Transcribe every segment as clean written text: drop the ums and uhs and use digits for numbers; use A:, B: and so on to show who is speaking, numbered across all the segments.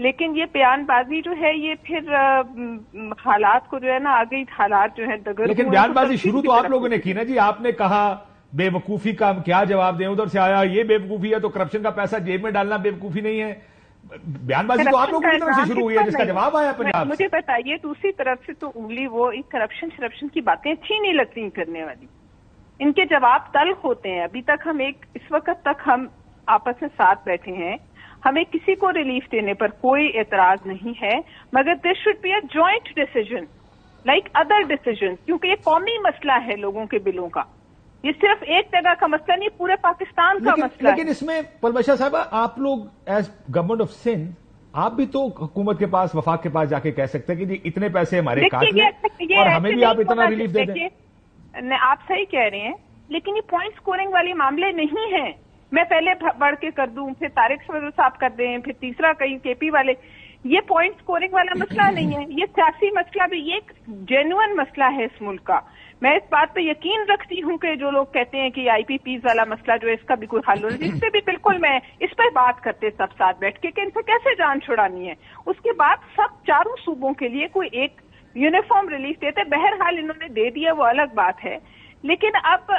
A: لیکن یہ بیان بازی جو ہے یہ پھر حالات کو جو ہے نا آگے حالات جو ہے دگر
B: لیکن
A: ہوئے
B: بیان
A: تو
B: بازی
A: ترقی
B: شروع
A: کی
B: تو آپ
A: طرف
B: لوگوں نے کی نا جی. آپ نے کہا بے وقوفی کا ہم کیا جواب دیں, ادھر سے آیا یہ بے وقوفی ہے تو کرپشن کا پیسہ جیب میں ڈالنا بے وقوفی نہیں ہے. بیان بازی تو آپ لوگوں کی طرف سے شروع ہوئی ہے جس کا جواب آیا پنجاب سے.
A: مجھے بتائیے دوسری طرف سے تو انگلی وہ کرپشن کی باتیں اچھی نہیں لگتی کرنے والی, ان کے جواب تلخ ہوتے ہیں. ابھی تک ہم اس وقت تک ہم آپس میں ساتھ بیٹھے ہیں, ہمیں کسی کو ریلیف دینے پر کوئی اعتراض نہیں ہے, مگر there should be a joint decision like other decision, کیونکہ یہ قومی مسئلہ ہے لوگوں کے بلوں کا, یہ صرف ایک جگہ کا مسئلہ نہیں, پورے پاکستان کا مسئلہ ہے.
B: لیکن اس میں پلوشا صاحبہ آپ لوگ ایز گورنمنٹ آف سندھ آپ بھی تو حکومت کے پاس وفاق کے پاس جا کے کہہ سکتے ہیں کہ جی اتنے پیسے ہمارے کاٹ لیں اور ہمیں بھی آپ اتنا ریلیف دے دیں.
A: آپ صحیح کہہ رہے ہیں, لیکن یہ پوائنٹ سکورنگ والے معاملے نہیں ہیں. میں پہلے بڑھ کے کر دوں, پھر طارق صاحب کر دیں, پھر تیسرا کہیں کے پی والے. یہ پوائنٹ سکورنگ والا مسئلہ نہیں ہے, یہ سیاسی مسئلہ بھی, یہ ایک جینوئن مسئلہ ہے اس ملک کا. میں اس بات پہ یقین رکھتی ہوں کہ جو لوگ کہتے ہیں کہ آئی پی پیز والا مسئلہ جو ہے اس کا بھی کوئی حل ہو رہا ہے, اس پہ بھی بالکل میں اس پہ بات کرتے سب ساتھ بیٹھ کے کہ ان سے کیسے جان چھڑانی ہے. اس کے بعد سب چاروں صوبوں کے لیے کوئی ایک یونیفارم ریلیف دیتے. بہرحال انہوں نے دے دیا وہ الگ بات ہے, لیکن اب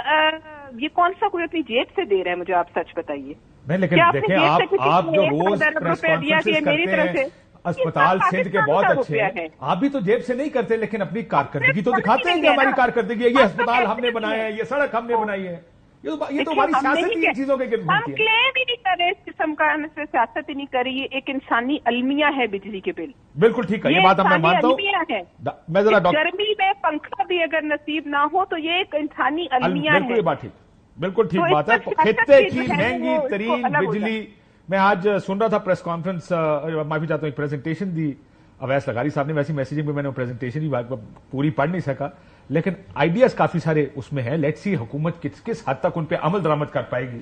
A: یہ کون سا کوئی اپنی جیب سے دے رہا ہے مجھے آپ سچ بتائیے.
B: نہیں لیکن دیکھیں آپ جو روز پریس کانفرنسز کرتے ہیں اسپتال سندھ کے بہت اچھے ہیں, آپ بھی تو جیب سے نہیں کرتے لیکن اپنی کارکردگی تو دکھاتے ہیں کہ ہماری کارکردگی ہے, یہ اسپتال ہم نے بنایا ہے, یہ سڑک ہم نے بنائی ہے. یہ تو ہماری سیاست ہی چیزوں کے گرد
A: ہم
B: گھومتی ہے.
A: کلیم ہی نہیں کر رہے اس قسم کا, سیاست ہی نہیں کر رہی, یہ ایک انسانی المیہ ہے بجلی کے بل.
B: بالکل ٹھیک ہے, یہ بات میں مانتا ہوں. میں ذرا
A: گرمی میں پنکھا بھی اگر نصیب نہ ہو تو یہ ایک انسانی المیہ
B: بالکل
A: ہے.
B: یہ بات ٹھیک, بالکل ٹھیک بات ہے. خطے کی مہنگی ترین بجلی. میں آج سن رہا تھا پریس کانفرنس, معافی چاہتا ہوں, ایک پریزنٹیشن دی اویس لغاری صاحب نے. ویسی میسیجنگ میں نے وہ پریزنٹیشن ہی پوری پڑھ نہیں سکا, لیکن آئیڈیاز کافی سارے اس میں ہیں. لیٹس سی حکومت کس حد تک ان پہ عمل درآمد کر پائے گی.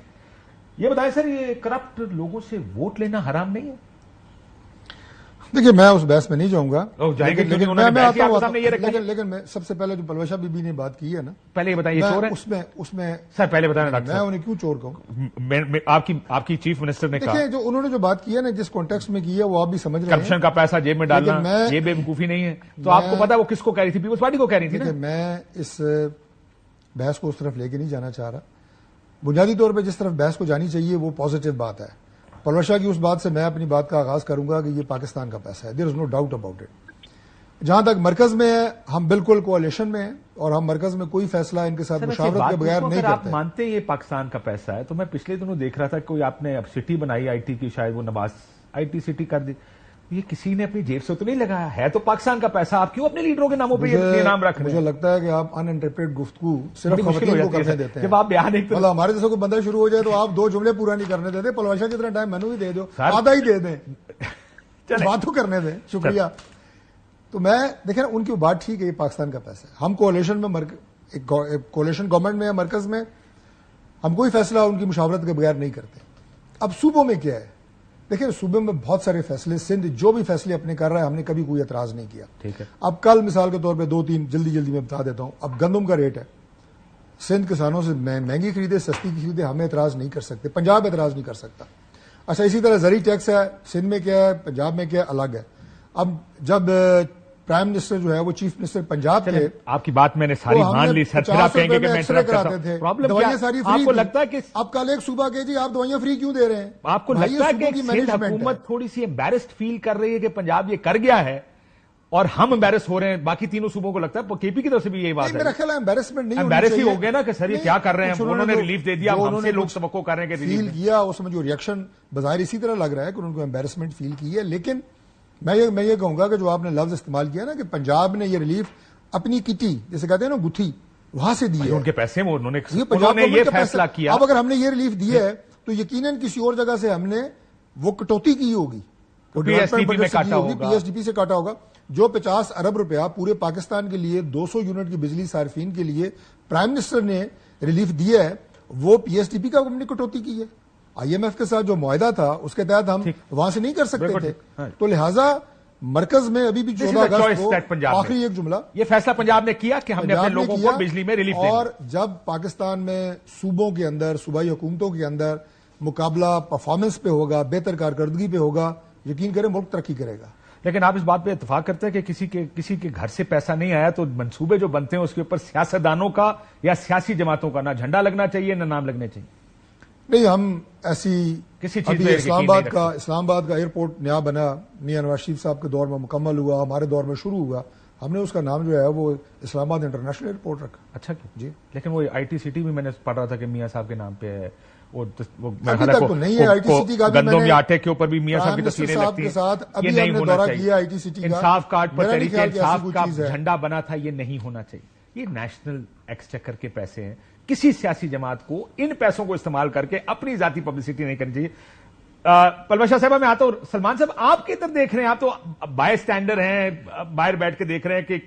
B: یہ بتائیں سر, یہ کرپٹ لوگوں سے ووٹ لینا حرام نہیں ہے؟
C: دیکھیے میں اس بحث میں نہیں جاؤں گا,
B: لیکن
C: میں سب سے پہلے جو پلوشا بی بی نے بات کی ہے نا,
B: پہلے یہ بتائیے چور ہے
C: اس میں
B: سر, پہلے بتائیں ڈاکٹر
C: میں انہیں کیوں چور کہوں.
B: آپ کی چیف منسٹر نے کہا
C: جو انہوں نے جو بات کی ہے نا, جس کانٹیکسٹ میں کی ہے وہ آپ بھی سمجھ رہے ہیں.
B: کرپشن کا پیسہ جیب میں ڈالنا یہ بے وقوفی نہیں ہے, تو آپ کو پتا وہ کس کو کہہ رہی تھی, پیپلز پارٹی کو کہہ رہی تھی.
C: میں اس بحث کو اس طرف لے کے نہیں جانا چاہ رہا. بنیادی طور پہ جس طرف بحث کو جانی چاہیے وہ پازیٹو بات ہے. پلوشا کی اس بات سے میں اپنی بات کا آغاز کروں گا کہ یہ پاکستان کا پیسہ ہے, دیر از نو ڈاؤٹ اباؤٹ اٹ. جہاں تک مرکز میں ہے, ہم بالکل کوalition میں ہیں اور ہم مرکز میں کوئی فیصلہ ان کے ساتھ مشاورت کے بغیر نہیں کرتے.
B: آپ مانتے ہیں یہ پاکستان کا پیسہ ہے, تو میں پچھلے دنوں دیکھ رہا تھا کوئی آپ نے اب سٹی بنائی آئی ٹی کی, شاید وہ نواز آئی ٹی سٹی کر دی, یہ کسی نے اپنی جیب سے تو نہیں لگایا ہے, تو پاکستان کا پیسہ. آپ کیوں اپنے لیڈروں کے ناموں پہ یہ نام رکھ رہے ہیں؟
C: مجھے لگتا ہے کہ آپ ان انٹرپریٹ گفتگو صرف خواتین کو کرنے دیتے ہیں.
B: جب آپ بیان ایک
C: مطلب ہمارے جیسے کوئی بندہ شروع ہو جائے تو آپ 2 جملے پورا نہیں کرنے دیتے. پلوشا جتنا ٹائم میں نے بھی دے دو, آدھا ہی دے دیں, بات تو کرنے دیں. شکریہ. تو میں دیکھیں ان کی بات ٹھیک ہے, یہ پاکستان کا پیسہ ہے. ہم کوalition میں کوalition گورنمنٹ میں مرکز میں ہم کوئی فیصلہ ان کی مشاورت کے بغیر نہیں کرتے. اب صوبوں میں کیا ہے, دیکھیں صوبے میں بہت سارے فیصلے, سندھ جو بھی فیصلے اپنے کر رہا ہے ہم نے کبھی کوئی اعتراض نہیں کیا.
B: ٹھیک ہے.
C: اب کل مثال کے طور پہ 2-3 جلدی میں بتا دیتا ہوں. اب گندم کا ریٹ ہے, سندھ کسانوں سے مہنگی خریدے سستی خریدے, ہم اعتراض نہیں کر سکتے, پنجاب اعتراض نہیں کر سکتا. اچھا اسی طرح زرعی ٹیکس ہے, سندھ میں کیا ہے, پنجاب میں کیا ہے, الگ ہے. اب جب پرائم منسٹر جو ہے وہ چیف منسٹر پنجاب تھے,
B: آپ کی بات میں نے ساری مان لی سر, پھر آپ کہیں گے کہ میں انٹرپٹ کرتا ہوں. پرابلم
C: دوائیاں ساری فری,
B: آپ کو لگتا ہے کہ
C: اب کل ایک صوبہ کہ جی آپ دوائیاں فری کیوں دے رہے ہیں؟
B: آپ کو لگتا ہے کہ سندھ حکومت تھوڑی سی امبیرسڈ فیل کر رہی ہے کہ پنجاب یہ کر گیا ہے اور ہم امبیرس ہو رہے ہیں؟ باقی تینوں صوبوں کو لگتا ہے کے پی کی طرف سے بھی یہی بات ہے.
C: میرا خیال ہے امبیرسمنٹ نہیں,
B: امبیرس ہی ہو گیا نا کہ سر یہ کیا کر رہے ہیں, انہوں نے ریلیف دے دیا, ہم سے لوگ توقع کر رہے ہیں کہ
C: فیل کیا. اس میں جو ریئیکشن بظاہر اسی طرح لگ رہا ہے کہ انہوں کو امبیرسمنٹ فیل کی ہے. لیکن میں یہ کہوں گا کہ جو آپ نے لفظ استعمال کیا نا کہ پنجاب نے یہ ریلیف اپنی کٹی جیسے کہتے ہیں نا گتھی وہاں سے دی ہے,
B: ان کے پیسے میں انہوں نے
C: یہ
B: فیصلہ کیا.
C: اب اگر ہم نے یہ ریلیف دی ہے تو یقیناً کسی اور جگہ سے ہم نے وہ کٹوتی کی ہوگی,
B: پی ایس ڈی
C: پی سے کاٹا ہوگا. جو 50 ارب روپیہ پورے پاکستان کے لیے 200 یونٹ کی بجلی صارفین کے لیے پرائم منسٹر نے ریلیف دیا ہے, وہ پی ایس ڈی پی کا ہم نے کٹوتی کی ہے. آئی ایم ایف کے ساتھ جو معاہدہ تھا اس کے تحت ہم وہاں سے نہیں کر سکتے تھے. تو لہٰذا مرکز میں ابھی بھی 14 اگست کو آخری ایک جملہ,
B: یہ فیصلہ پنجاب نے کیا کہ ہم نے اپنے لوگوں کو بجلی میں ریلیف دیا.
C: اور جب پاکستان میں صوبوں کے اندر, صوبائی حکومتوں کے اندر مقابلہ پرفارمنس پہ ہوگا, بہتر کارکردگی پہ ہوگا, یقین کریں ملک ترقی کرے گا.
B: لیکن آپ اس بات پہ اتفاق کرتے ہیں کہ کسی کے گھر سے پیسہ نہیں آیا تو منصوبے جو بنتے ہیں اس کے اوپر سیاستدانوں کا یا سیاسی جماعتوں کا نہ جھنڈا لگنا چاہیے نہ نام لگنے چاہیے؟
C: نہیں، ہم ایسی
B: کسی چیز
C: ابھی اسلام آباد کا ایئرپورٹ نیا بنا، میاں نواز شریف صاحب کے دور میں مکمل ہوا، ہمارے دور میں شروع ہوا، ہم نے اس کا نام جو ہے وہ اسلام آباد انٹرنیشنل ایئرپورٹ رکھا.
B: اچھا
C: جی،
B: لیکن وہ آئی ٹی سٹی بھی میں نے پڑھ رہا تھا کہ میاں صاحب کے نام پہ ہے.
C: ابھی تک تو نہیں ہے آئی ٹی سٹی کا.
B: گندم یا آٹے کے اوپر بھی میاں صاحب کی تصویریں لگتی ہیں.
C: ابھی ہم نے دورہ کیا آئی ٹی سٹی کا.
B: انصاف کارڈ پر تحریک انصاف کا جھنڈا بنا تھا، یہ نہیں ہونا چاہیے. یہ نیشنل ایکسچیکر کے پیسے ہیں. کسی سیاسی جماعت کو ان پیسوں کو استعمال کر کے اپنی ذاتی پبلسٹی نہیں کرنی چاہیے. پلوشا صاحبہ میں آتا ہوں. سلمان صاحب آپ کی طرف دیکھ رہے ہیں، آپ تو بائی اسٹینڈر ہیں، باہر بیٹھ کے دیکھ رہے ہیں کہ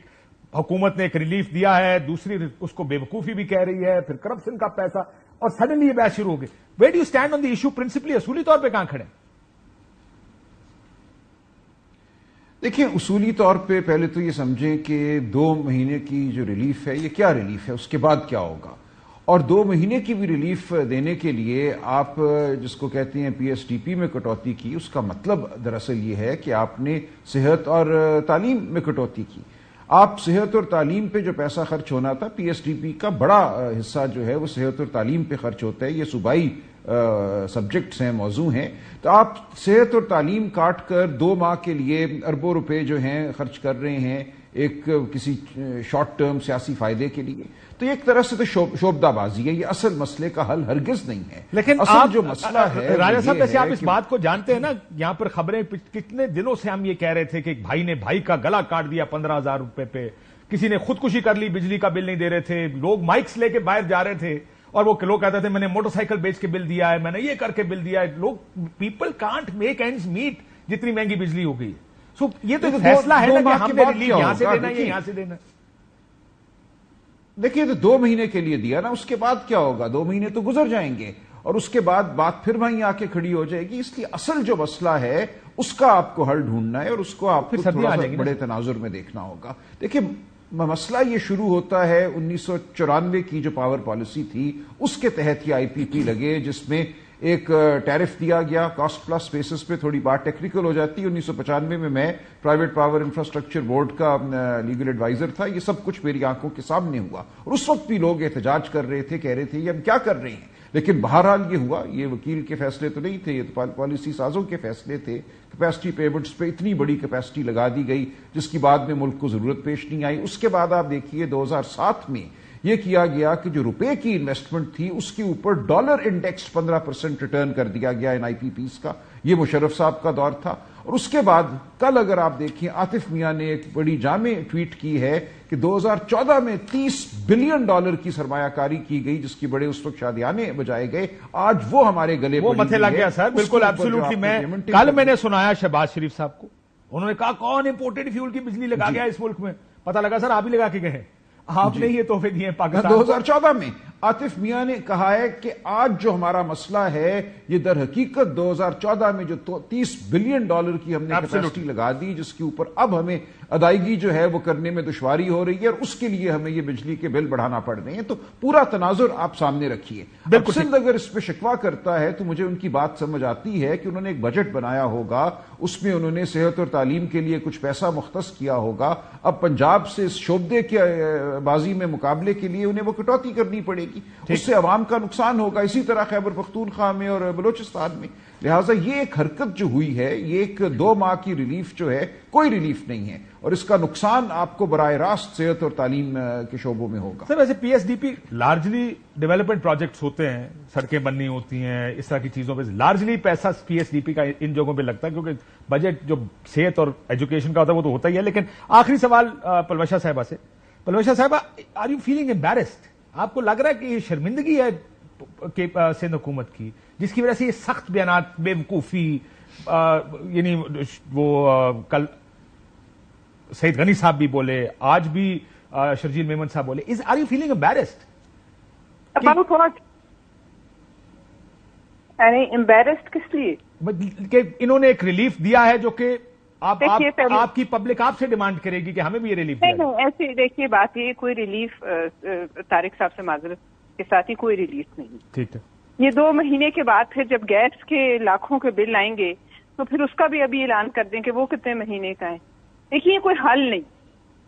B: حکومت نے ایک ریلیف دیا ہے، دوسری اس کو بے وقوفی بھی کہہ رہی ہے، پھر کرپشن کا پیسہ، اور سڈنلی یہ بحث شروع ہو گئی. Where do you stand on the issue principally? اصولی طور پہ کہاں کھڑے ہیں؟
D: دیکھیں، اصولی طور پہ پہلے تو یہ سمجھیں کہ 2 مہینے کی جو ریلیف ہے یہ کیا ریلیف ہے، اس کے بعد کیا ہوگا. اور 2 مہینے کی بھی ریلیف دینے کے لیے آپ جس کو کہتے ہیں پی ایس ڈی پی میں کٹوتی کی، اس کا مطلب دراصل یہ ہے کہ آپ نے صحت اور تعلیم میں کٹوتی کی. آپ صحت اور تعلیم پہ جو پیسہ خرچ ہونا تھا، پی ایس ڈی پی کا بڑا حصہ جو ہے وہ صحت اور تعلیم پہ خرچ ہوتا ہے. یہ صوبائی سبجیکٹس ہیں، موضوع ہیں. تو آپ صحت اور تعلیم کاٹ کر 2 ماہ کے لیے اربوں روپے جو ہیں خرچ کر رہے ہیں ایک کسی شارٹ ٹرم سیاسی فائدے کے لیے. تو ایک طرح سے تو شعبدہ بازی ہے. یہ اصل مسئلے کا حل ہرگز نہیں ہے.
B: لیکن
D: اصل جو مسئلہ ہے
B: راجہ صاحب، ویسے آپ اس بات کو جانتے ہیں نا، یہاں پر خبریں کتنے دنوں سے ہم یہ کہہ رہے تھے کہ ایک بھائی نے بھائی کا گلا کاٹ دیا 15,000 روپے پہ، کسی نے خودکشی کر لی، بجلی کا بل نہیں دے رہے تھے، لوگ مائکس لے کے باہر جا رہے تھے اور وہ لوگ کہتے تھے میں نے موٹر سائیکل بیچ کے بل دیا ہے، میں نے یہ کر کے بل دیا ہے. لوگ people can't make ends meet جتنی مہنگی بجلی ہو گئی. سو یہ تو فیصلہ ہے نا کہ ہم نے ریلیف یہاں سے دینا ہے یا یہاں سے دینا ہے.
D: دیکھیے، تو 2 مہینے کے لیے دیا نا، اس کے بعد کیا ہوگا؟ 2 مہینے تو گزر جائیں گے اور اس کے بعد بات پھر وہیں آ کے کھڑی ہو جائے گی. اس لیے اصل جو مسئلہ ہے اس کا آپ کو حل ڈھونڈنا ہے اور اس کو آپ کو تھوڑا سا بڑے تناظر میں دیکھنا ہوگا. دیکھیں، مسئلہ یہ شروع ہوتا ہے 1994 کی جو پاور پالیسی تھی اس کے تحت یہ آئی پی پی لگے، جس میں ایک ٹیرف دیا گیا کاسٹ پلس بیسس پہ. تھوڑی بات ٹیکنیکل ہو جاتی ہے. 1995 میں پرائیویٹ پاور انفراسٹرکچر بورڈ کا لیگل ایڈوائزر تھا. یہ سب کچھ میری آنکھوں کے سامنے ہوا اور اس وقت بھی لوگ احتجاج کر رہے تھے، کہہ رہے تھے یہ ہم کیا کر رہے ہیں. لیکن بہرحال یہ ہوا. یہ وکیل کے فیصلے تو نہیں تھے، یہ تو پالیسی سازوں کے فیصلے تھے. کیپیسٹی پیمنٹس پہ اتنی بڑی کیپیسٹی لگا دی گئی جس کی بعد میں ملک کو ضرورت پیش نہیں آئی. اس کے بعد آپ دیکھیے 2007 میں یہ کیا گیا کہ جو روپے کی انویسٹمنٹ تھی اس کے اوپر ڈالر انڈیکس 15% ریٹرن کر دیا گیا ان آئی پی پیز کا. یہ مشرف صاحب کا دور تھا. اور اس کے بعد کل اگر آپ دیکھیں عاطف میاں نے ایک بڑی جامع ٹویٹ کی ہے کہ 2014 میں $30 بلین کی سرمایہ کاری کی گئی جس کی بڑے اس وقت شادیانے بجائے گئے. آج وہ ہمارے گلے
B: وہ متھے لگ گیا سر. بالکل ایبسولوٹلی. کل میں نے سنایا شہباز شریف صاحب کو، انہوں نے کہا کون امپورٹڈ فیول کی بجلی لگا گیا اس ملک میں. پتہ لگا سر آپ ہی لگا کے گئے، آپ نے یہ تحفے دیے پاکستان.
D: 2014 میں عاطف میاں نے کہا ہے کہ آج جو ہمارا مسئلہ ہے یہ در حقیقت 2014 میں جو $30 بلین کی ہم نے کیپیسٹی لگا دی جس کے اوپر اب ہمیں ادائیگی جو ہے وہ کرنے میں دشواری ہو رہی ہے اور اس کے لیے ہمیں یہ بجلی کے بل بڑھانا پڑ رہے ہیں. تو پورا تناظر آپ سامنے رکھیے. سندھ اگر اس پہ شکوہ کرتا ہے تو مجھے ان کی بات سمجھ آتی ہے کہ انہوں نے ایک بجٹ بنایا ہوگا، اس میں انہوں نے صحت اور تعلیم کے لیے کچھ پیسہ مختص کیا ہوگا. اب پنجاب سے اس شعبے کے بازی میں مقابلے کے لیے انہیں وہ کٹوتی کرنی پڑے گی، اس سے عوام کا نقصان ہوگا. اسی طرح خیبر پختونخوا میں اور بلوچستان میں. لہٰذا یہ ایک حرکت جو ہوئی ہے، یہ ایک 2 ماہ کی ریلیف جو ہے کوئی ریلیف نہیں ہے اور اس کا نقصان آپ کو براہ راست صحت اور تعلیم کے شعبوں میں ہوگا.
B: سر ویسے P S D P largely development projects ہوتے ہیں، سڑکیں بننی ہوتی ہیں، اس طرح کی چیزوں پہ لارجلی پیسہ پی ایس ڈی پی کا ان جگہوں پہ لگتا ہے کیونکہ بجٹ جو صحت اور ایجوکیشن کا ہوتا ہے وہ تو ہوتا ہی ہے. لیکن آخری سوال پلوشا صاحبہ سے. پلوشا صاحبہ، آر یو فیلنگ امبیرسڈ؟ آپ کو لگ رہا ہے کہ یہ شرمندگی ہے کہ سندھ حکومت کی جس کی وجہ سے یہ سخت بیانات، بے وقوفی، یعنی وہ کل سعید غنی صاحب بھی بولے، آج بھی شرجیل میمن صاحب بولے. Are you feeling embarrassed?
A: بابو تھوڑا امبیرسڈ کس لیے
B: کہ انہوں نے ایک ریلیف دیا ہے جو کہ آپ کی پبلک آپ سے ڈیمانڈ کرے گی کہ ہمیں بھی یہ ریلیف دیا.
A: نہیں، ایسی دیکھیے بات یہ کوئی ریلیف طارق صاحب سے معذرت کے ساتھ ہی کوئی ریلیف نہیں.
B: ٹھیک ہے.
A: یہ 2 مہینے کے بعد پھر جب گیس کے لاکھوں کے بل آئیں گے تو پھر اس کا بھی ابھی اعلان کر دیں کہ وہ کتنے مہینے کا ہے. دیکھیے کوئی حل نہیں.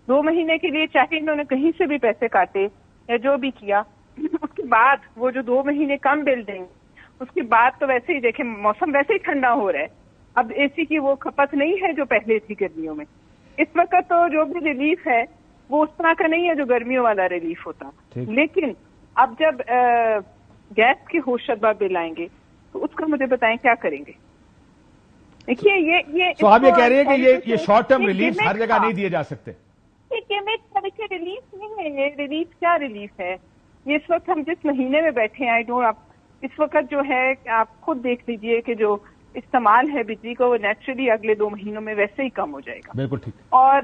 A: 2 مہینے کے لیے چاہے انہوں نے کہیں سے بھی پیسے کاٹے یا جو بھی کیا، اس کے بعد وہ جو 2 مہینے کم بل دیں گے، اس کے بعد تو ویسے ہی دیکھیں موسم ویسے ہی ٹھنڈا ہو رہا ہے. اب اے سی کی وہ کھپت نہیں ہے جو پہلے تھی گرمیوں میں. اس وقت تو جو بھی ریلیف ہے وہ اس طرح کا نہیں ہے جو گرمیوں والا ریلیف ہوتا. لیکن اب جب گیس کے ہوش شدہ بل آئیں گے تو اس کا مجھے بتائیں کیا کریں گے. دیکھیے یہ
B: تو آپ یہ کہہ رہے ہیں کہ یہ شارٹ ٹرم ریلیف ہر جگہ نہیں دیے جا سکتے.
A: دیکھیے ریلیف نہیں ہے یہ. ریلیف کیا ریلیف ہے یہ؟ اس وقت ہم جس مہینے میں بیٹھے ہیں اس وقت جو ہے آپ خود دیکھ لیجئے کہ جو استعمال ہے بجلی کا وہ نیچرلی اگلے 2 مہینوں میں ویسے ہی کم ہو جائے گا.
B: بالکل ٹھیک.
A: اور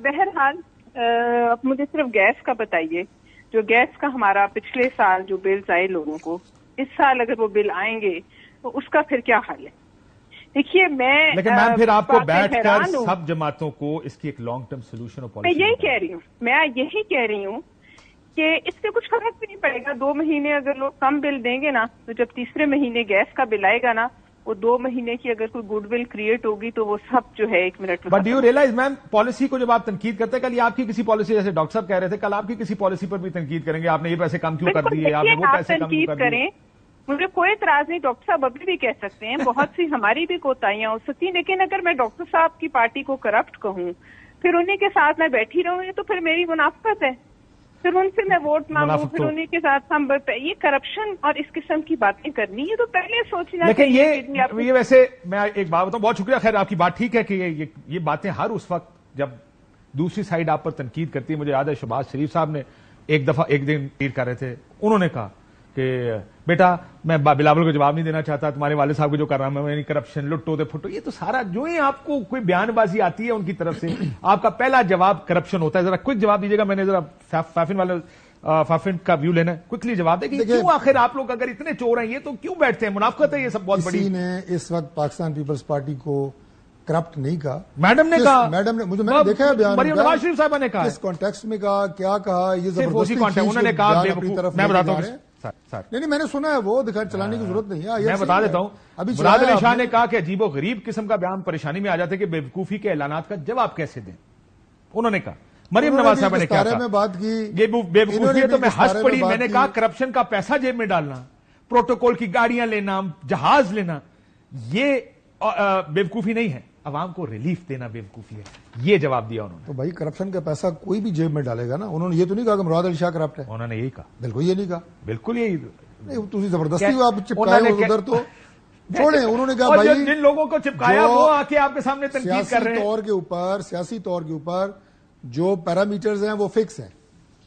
A: بہرحال اب مجھے صرف گیس کا بتائیے. جو گیس کا ہمارا پچھلے سال جو بلز آئے لوگوں کو، اس سال اگر وہ بل آئیں گے تو اس کا پھر کیا حل ہے؟ دیکھیے
B: لیکن میم پھر آپ کو بیٹھ کر سب جماعتوں کو اس کی ایک لانگ ٹرم سولوشن اور پالیسی
A: میں یہی کہہ رہی ہوں کہ اس سے کچھ فرق بھی نہیں پڑے گا. 2 مہینے اگر لوگ کم بل دیں گے نا تو جب تیسرے مہینے گیس کا بل آئے گا نا، وہ 2 مہینے کی اگر کوئی گڈ ول کریٹ ہوگی تو وہ سب جو ہے 1 منٹ میں.
B: But do you realise ma'am policy کو جب آپ تنقید کرتے ہیں، کل آپ کی کسی پالیسی، جیسے ڈاکٹر صاحب کہہ رہے تھے کل آپ کی کسی پالیسی پر بھی تنقید کریں گے، آپ نے یہ پیسے کم کیوں کر دیے، آپ نے وہ پیسے کم کیوں کر دیے.
A: مجھے کوئی اعتراض نہیں، ڈاکٹر صاحب ابھی بھی کہہ سکتے ہیں، بہت سی ہماری بھی کوتاہیاں ہو سکتی ہیں، لیکن اگر میں ڈاکٹر صاحب کی پارٹی کو کرپٹ کہوں پھر انہیں کے ساتھ میں بیٹھی رہوں تو پھر میری منافقت ہے. پھر ان سے میں ووٹ مانگوں، پھر انہیں کے ساتھ ہم یہ کرپشن اور اس قسم کی باتیں کرنی ہے تو پہلے سوچنا.
B: لیکن یہ ویسے میں ایک بات بتاؤں، بہت شکریہ. خیر آپ کی بات ٹھیک ہے کہ یہ باتیں ہر اس وقت جب دوسری سائڈ آپ پر تنقید کرتی ہے. مجھے یاد ہے شہباز شریف صاحب نے ایک دن کر رہے تھے، انہوں نے کہا کہ بیٹا میں بلاول کو جواب نہیں دینا چاہتا، تمہارے والد صاحب کو جو کر رہا ہوں میں کرپشن، لٹو دے پھٹو، یہ تو سارا جو ہی آپ کو کوئی بیان بازی آتی ہے ان کی طرف سے آپ کا پہلا جواب کرپشن ہوتا ہے. ذرا کوئک جواب دیجیے گا. میں نے ذرا فافن کا ویو لینا ہے، کوئکلی جواب دے کہ کیوں آخر آپ لوگ اگر اتنے چور ہیں یہ تو کیوں بیٹھتے ہیں؟ منافقت ہے یہ سب بہت بڑی.
C: کسی نے اس وقت پاکستان پیپلز پارٹی کو کرپٹ نہیں کہا.
B: میڈم نے کہا،
C: میں نے دیکھا ہے بیان،
B: مریم نواز شریف صاحبہ نے کہا،
C: کس کانٹیکسٹ میں کہا، کیا کہا، یہ زبردستی
B: انہوں نے کہا. میں بتاتا ہوں،
C: نہیں میں نے سنا ہے، وہ دکھا چلانے کی ضرورت نہیں ہے.
B: میں بتا دیتا ہوں. مراد علی شاہ نے کہا کہ عجیب و غریب قسم کا بیان، پریشانی میں آ جاتے کہ بیوقوفی کے اعلانات کا جواب کیسے دیں. انہوں نے کہا. مریم نواز صاحبہ نے کیا کہا،
C: بات کی
B: یہ بیوقوفی ہے تو میں ہنس پڑی. میں نے کہا کرپشن کا پیسہ جیب میں ڈالنا، پروٹوکول کی گاڑیاں لینا، جہاز لینا، یہ بیوقوفی نہیں ہے. عوام کو ریلیف دینا بیوقوفی ہے. یہ جواب دیا انہوں نے.
C: تو بھائی کرپشن کا پیسہ کوئی بھی جیب میں ڈالے گا نا. انہوں نے یہ تو نہیں کہا کہ مراد علی شاہ کرپٹ ہے.
B: انہوں نے یہی کہا.
C: بالکل یہ نہیں کہا.
B: بالکل یہی
C: تھی زبردستی آپ چپکائے ادھر تو چھوڑیں. انہوں نے کہا بھائی
B: جن لوگوں کو چپکایا وہ آ کے آپ کے سامنے تنقید کر رہے ہیں.
C: سیاسی طور کے اوپر جو پیرامیٹرز ہیں وہ فکس ہیں.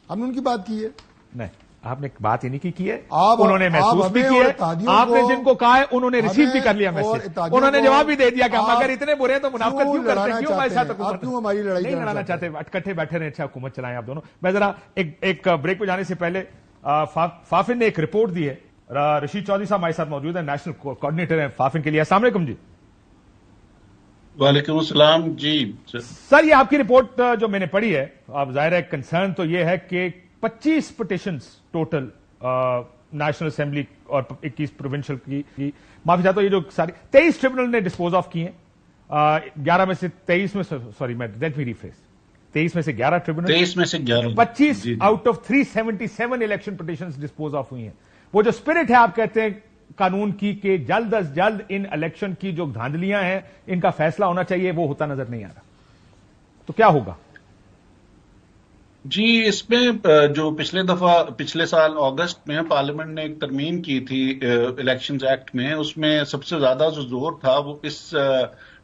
C: ہم نے ان کی بات کی ہے.
B: نہیں آپ نے بات ہی نہیں کی ہے. انہوں نے محسوس بھی کیا ہے. آپ نے جن کو کہا ہے انہوں نے ریسیو بھی کر لیا میسج. انہوں نے جواب بھی دے دیا کہ ہم اگر اتنے برے ہیں تو منافقت کیوں کرتے ہیں، کیوں ہمارے ساتھ حکومت
C: کیوں ہماری لڑائی
B: نہیں لڑانا چاہتے، اکٹھے بیٹھے رہے، اچھا حکومت چلائیں آپ دونوں. میں ذرا ایک بریک پہ جانے سے پہلے فافن نے ایک رپورٹ دی ہے. رشید چودھری صاحب ہمارے ساتھ موجود ہیں، نیشنل کوآرڈینیٹر ہیں فافن کے لیے. السلام علیکم جی.
E: وعلیکم السلام جی.
B: سر یہ آپ کی رپورٹ جو میں نے پڑھی ہے، اب ظاہر ہے کنسرن تو یہ ہے کہ 25 پٹیشنز ٹوٹل نیشنل اسمبلی اور 21 پروونشل کی، معافی چاہتا ہوں، یہ جو ساری 23 ٹریبونل نے ڈسپوز آف کی ہیں. 11 میں سے 23 میں، سوری میں لیٹ می ریفریز، 23 میں سے 11 ٹریبونل،
E: 23 میں سے 11،
B: 25 out of 377 election petitions dispose of ہوئی ہیں. وہ جو اسپرٹ ہے آپ کہتے ہیں قانون کی کہ جلد از جلد ان الیکشن کی جو دھاندلیاں ہیں ان کا فیصلہ ہونا چاہیے، وہ ہوتا نظر نہیں آ رہا. تو کیا ہوگا؟
E: جی اس میں جو پچھلے سال اگست میں پارلیمنٹ نے ایک ترمیم کی تھی الیکشنز ایکٹ میں، اس میں سب سے زیادہ جو زور تھا وہ اس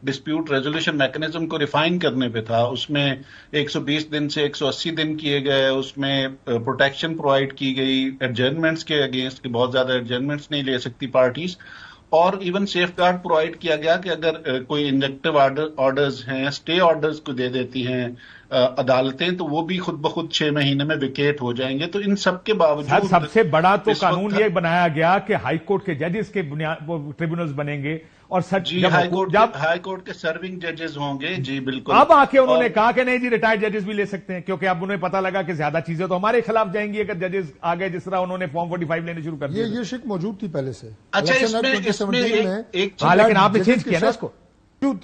E: ڈسپیوٹ ریزولوشن میکنزم کو ریفائن کرنے پہ تھا. اس میں 120 دن سے 180 دن کیے گئے. اس میں پروٹیکشن پرووائڈ کی گئی ایڈجرنمنٹس کے اگینسٹ کہ بہت زیادہ ایڈجرنمنٹس نہیں لے سکتی پارٹیز، اور ایون سیف گارڈ پرووائڈ کیا گیا کہ اگر کوئی انجیکٹو آرڈرز ہیں، اسٹے آرڈرز کو دے دیتی ہیں عدالتیں، تو وہ بھی خود بخود 6 مہینے میں ویکیٹ ہو جائیں گے. تو ان سب کے باوجود
B: سب سے بڑا تو قانون یہ بنایا گیا کہ ہائی کورٹ کے ججز کے ٹریبونلز بنیں گے، اور
E: جی ہائی کورٹ کے سرونگ ججز ہوں گے. جی بالکل.
B: اب آ کے انہوں نے کہا کہ نہیں جی ریٹائرڈ ججز بھی لے سکتے ہیں، کیونکہ اب انہیں پتا لگا کہ زیادہ چیزیں تو ہمارے خلاف جائیں گی اگر ججز آ گئے، جس طرح انہوں نے فارم 45 لینے شروع کر دیے.
C: یہ شک موجود تھی پہلے سے.
E: اچھا اس میں
B: لیکن آپ نے چینج کیا نا اس کو.